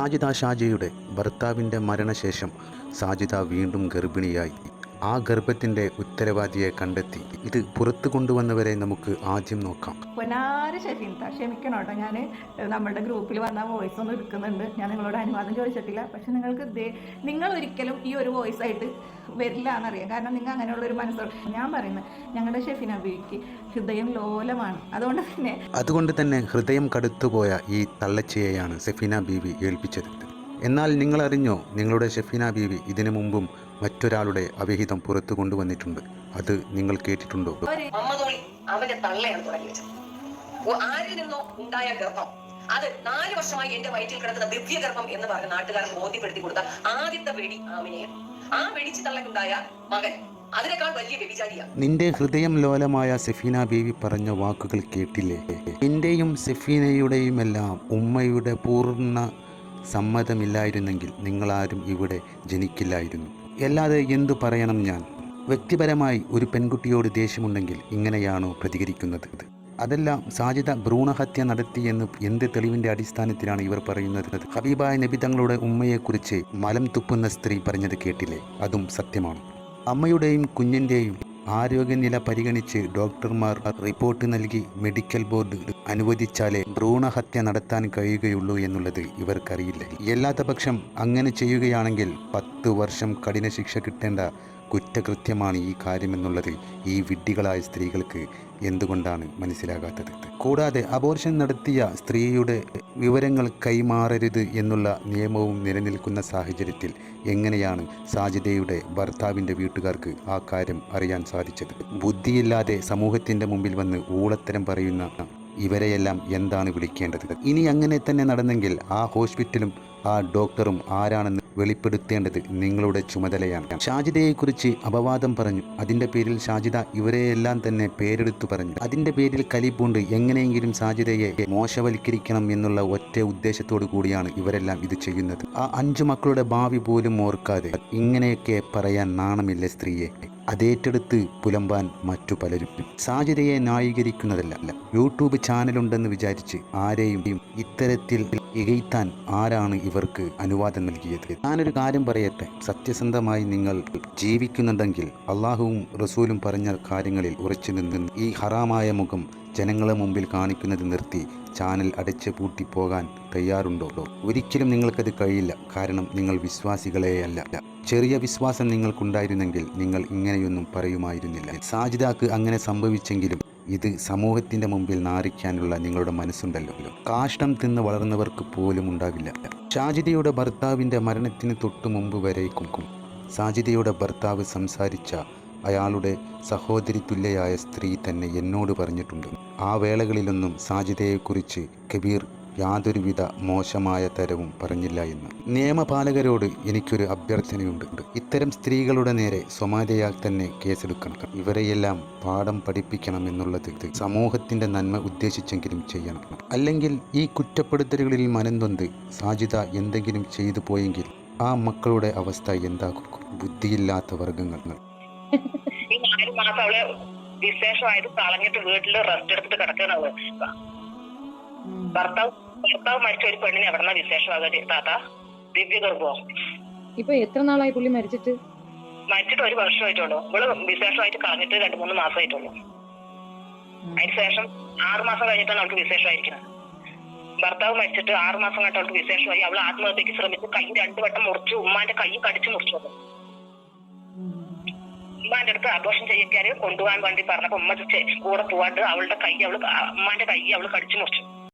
സാജിദ ഷാജിയുടെ ഭർത്താവിൻ്റെ മരണശേഷം സാജിദ വീണ്ടും ഗർഭിണിയായി. ആ ഗർഭത്തിൻ്റെ ഉത്തരവാദിയെ കണ്ടെത്തി. ഇത് പുറത്തു കൊണ്ടുവന്നവരെ നമുക്ക് ആദ്യം നോക്കാം. പൊന്നാര് ക്ഷമിക്കണം കേട്ടോ, ഞാൻ നമ്മളുടെ ഗ്രൂപ്പിൽ വന്ന വോയിസ് ഒന്നും എടുക്കുന്നുണ്ട്. ഞാൻ നിങ്ങളോട് അനുവാദം ചോദിച്ചിട്ടില്ല. പക്ഷെ നിങ്ങൾ ഒരിക്കലും ഈ ഒരു വോയിസ് ആയിട്ട് വരില്ല എന്നറിയാം. കാരണം നിങ്ങൾ അങ്ങനെയുള്ളൊരു മനസ്സോട് ഞാൻ പറയുന്നത്, ഞങ്ങളുടെ ഷെഫിന ബീവിക്ക് ഹൃദയം ലോലമാണ്. അതുകൊണ്ട് തന്നെ ഹൃദയം കടുത്തുപോയ ഈ തള്ളച്ചിയെയാണ് ഷെഫിന ബീവി ഏൽപ്പിച്ചത്. എന്നാൽ നിങ്ങൾ അറിഞ്ഞോ, നിങ്ങളുടെ ഷെഫിന ബീവി ഇതിനു മുമ്പും മറ്റൊരാളുടെ അവിഹിതം പുറത്തു കൊണ്ടുവന്നിട്ടുണ്ട്. അത് നിങ്ങൾ കേട്ടിട്ടുണ്ടോ? അവന്റെ തള്ളയാണ് തുടങ്ങി വെച്ചത്. ആരിൽ നിന്നോ ഉണ്ടായ ഗർഭം, അത് 4 വർഷമായി എന്റെ വയറ്റിൽ കിടക്കുന്ന ദിവ്യഗർഭം എന്ന് പറഞ്ഞ നാട്ടുകാരൻ ബോധ്യപ്പെടുത്തി കൊടുത്ത ആദ്യത്തെ വെടി ആമിനെയാണ്. ആ വെടിച്ച് തള്ളക്കുണ്ടായ മകൻ അതിനേക്കാൾ വലിയ വ്യഭിചാരിയാണ്. നിന്റെ ഹൃദയം ലോലമായ സെഫീന ബീവി പറഞ്ഞ വാക്കുകൾ കേട്ടില്ലേ? നിന്റെയും സെഫീനയുടെയുമെല്ലാം ഉമ്മയുടെ പൂർണ്ണ സമ്മതമില്ലായിരുന്നെങ്കിൽ നിങ്ങളാരും ഇവിടെ ജനിക്കില്ലായിരുന്നു. അല്ലാതെ എന്തു പറയണം ഞാൻ? വ്യക്തിപരമായി ഒരു പെൺകുട്ടിയോട് ദേഷ്യമുണ്ടെങ്കിൽ ഇങ്ങനെയാണോ പ്രതികരിക്കുന്നത്? അതെല്ലാം സാജിദ ഭ്രൂണഹത്യ നടത്തിയെന്ന് എന്ത് തെളിവിൻ്റെ അടിസ്ഥാനത്തിലാണ് ഇവർ പറയുന്നത്? ഹബീബായ നബി തങ്ങളുടെ ഉമ്മയെക്കുറിച്ച് മലം തുപ്പുന്ന സ്ത്രീ പറഞ്ഞത് കേട്ടില്ലേ? അതും സത്യമാണ്. അമ്മയുടെയും കുഞ്ഞിൻ്റെയും ആരോഗ്യനില പരിഗണിച്ച് ഡോക്ടർമാർ റിപ്പോർട്ട് നൽകി മെഡിക്കൽ ബോർഡ് അനുവദിച്ചാലേ ഭ്രൂണഹത്യ നടത്താൻ കഴിയുകയുള്ളൂ എന്നുള്ളത് ഇവർക്കറിയില്ല. അല്ലാത്ത പക്ഷം അങ്ങനെ ചെയ്യുകയാണെങ്കിൽ 10 വർഷം കഠിന ശിക്ഷ കിട്ടേണ്ട കുറ്റകൃത്യമാണ് ഈ കാര്യമെന്നുള്ളത് ഈ വിഡ്ഢികളായ സ്ത്രീകൾക്ക് എന്തുകൊണ്ടാണ് മനസ്സിലാകാത്തത്? കൂടാതെ അബോർഷൻ നടത്തിയ സ്ത്രീയുടെ വിവരങ്ങൾ കൈമാറരുത് എന്നുള്ള നിയമവും നിലനിൽക്കുന്ന സാഹചര്യത്തിൽ എങ്ങനെയാണ് സാജിദയുടെ ഭർത്താവിൻ്റെ വീട്ടുകാർക്ക് ആ കാര്യം അറിയാൻ സാധിച്ചത്? ബുദ്ധിയില്ലാതെ സമൂഹത്തിൻ്റെ മുമ്പിൽ വന്ന് ഊളത്തരം പറയുന്ന ഇവരെയെല്ലാം എന്താണ് വിളിക്കേണ്ടത്? ഇനി അങ്ങനെ തന്നെ നടന്നെങ്കിൽ ആ ഹോസ്പിറ്റലും ആ ഡോക്ടറും ആരാണെന്ന് വെളിപ്പെടുത്തേണ്ടത് നിങ്ങളുടെ ചുമതലയാണ്. ഷാജിദയെക്കുറിച്ച് അപവാദം പറഞ്ഞു. അതിൻ്റെ പേരിൽ ഷാജിദ ഇവരെയെല്ലാം തന്നെ പേരെടുത്തു പറഞ്ഞു. അതിൻ്റെ പേരിൽ കലിപ്പുണ്ട്. എങ്ങനെയെങ്കിലും ഷാജിദയെ മോശവൽക്കരിക്കണം എന്നുള്ള ഒറ്റ ഉദ്ദേശത്തോടു കൂടിയാണ് ഇവരെല്ലാം ഇത് ചെയ്യുന്നത്. ആ 5 മക്കളുടെ ഭാവി പോലും ഓർക്കാതെ ഇങ്ങനെയൊക്കെ പറയാൻ നാണമില്ല സ്ത്രീയെ? അതേറ്റെടുത്ത് പുലമ്പാൻ മറ്റു പലരും. സാജിദയെ ന്യായീകരിക്കുന്നതല്ല, യൂട്യൂബ് ചാനലുണ്ടെന്ന് വിചാരിച്ച് ആരെയും ഇത്തരത്തിൽ ഇകഴ്ത്താൻ ആരാണ് ഇവർക്ക് അനുവാദം നൽകിയത്? ഞാനൊരു കാര്യം പറയട്ടെ, സത്യസന്ധമായി നിങ്ങൾ ജീവിക്കുന്നുണ്ടെങ്കിൽ അള്ളാഹുവും റസൂലും പറഞ്ഞ കാര്യങ്ങളിൽ ഉറച്ചു നിന്ന് ഈ ഹറാമായ മുഖം ജനങ്ങളെ മുമ്പിൽ കാണിക്കുന്നത് നിർത്തി ചാനൽ അടച്ചു പൂട്ടി പോകാൻ തയ്യാറുണ്ടോ? ഒരിക്കലും നിങ്ങൾക്കത് കഴിയില്ല. കാരണം നിങ്ങൾ വിശ്വാസികളെയല്ല. ചെറിയ വിശ്വാസം നിങ്ങൾക്കുണ്ടായിരുന്നെങ്കിൽ നിങ്ങൾ ഇങ്ങനെയൊന്നും പറയുമായിരുന്നില്ല. സാജിദാക്ക് അങ്ങനെ സംഭവിച്ചെങ്കിലും ഇത് സമൂഹത്തിൻ്റെ മുമ്പിൽ നാറിക്കാനുള്ള നിങ്ങളുടെ മനസ്സുണ്ടല്ലോ. കാഷ്ടം തിന്ന് വളർന്നവർക്ക് പോലും ഉണ്ടാവില്ല. സാജിദയുടെ ഭർത്താവിൻ്റെ മരണത്തിന് തൊട്ടു മുമ്പ് വരേക്കും സാജിദയുടെ ഭർത്താവ് സംസാരിച്ച അയാളുടെ സഹോദരി തുല്യയായ സ്ത്രീ തന്നെ എന്നോട് പറഞ്ഞിട്ടുണ്ട്. ആ വേളകളിലൊന്നും സാജിദയെക്കുറിച്ച് കബീർ യാതൊരുവിധ മോശമായ തരവും പറഞ്ഞില്ല എന്ന്. നിയമപാലകരോട് എനിക്കൊരു അഭ്യർത്ഥനയുണ്ട്. ഇത്തരം സ്ത്രീകളുടെ നേരെ സ്വമേധയാൽ തന്നെ കേസെടുക്കണം. ഇവരെയെല്ലാം പാഠം പഠിപ്പിക്കണം എന്നുള്ളത് സമൂഹത്തിൻ്റെ നന്മ ഉദ്ദേശിച്ചെങ്കിലും ചെയ്യണം. അല്ലെങ്കിൽ ഈ കുറ്റപ്പെടുത്തലുകളിൽ മനംനൊന്ത് സാജിദ എന്തെങ്കിലും ചെയ്തു പോയെങ്കിൽ ആ മക്കളുടെ അവസ്ഥ എന്താകും? ബുദ്ധിയില്ലാത്ത വർഗങ്ങൾ. ഈ 4 മാസം അവള് വിശേഷമായത് കളഞ്ഞിട്ട് വീട്ടില് റെസ്റ്റ് എടുത്തിട്ട് കിടക്കുന്നത്. ഭർത്താവ് മരിച്ച ഒരു പെണ്ണിനെ എവിടെന്നാ വിശേഷമാകാതെ താത്ത? ദിവ്യഗർഭം. ഇപ്പൊ എത്ര നാളായി പുള്ളി മരിച്ചിട്ട്? 1 വർഷമായിട്ടുള്ളൂ. ഇവള് വിശേഷമായിട്ട് കളഞ്ഞിട്ട് 2-3 മാസമായിട്ടുള്ളൂ. അതിനുശേഷം 6 മാസം കഴിഞ്ഞിട്ടാണ് അവൾക്ക് വിശേഷമായിരിക്കുന്നത്. ഭർത്താവ് മരിച്ചിട്ട് 6 മാസം കഴിഞ്ഞിട്ട് അവൾക്ക് വിശേഷമായി. അവൾ ആത്മഹത്യക്ക് ശ്രമിച്ച് കൈ 2 വട്ടം മുറിച്ചു. ഉമ്മാന്റെ കൈ കടിച്ചു മുറിച്ചു. ഉമ്മാന്റെ അടുത്ത് അബോർഷൻ ചെയ്യിക്കാൻ കൊണ്ടുപോകാൻ വേണ്ടി പറഞ്ഞപ്പോ ഉമ്മ കൂടെ പോവാണ്ട് ഉമ്മാന്റെ കൈ അവള് കടിച്ചു മുറിച്ചു.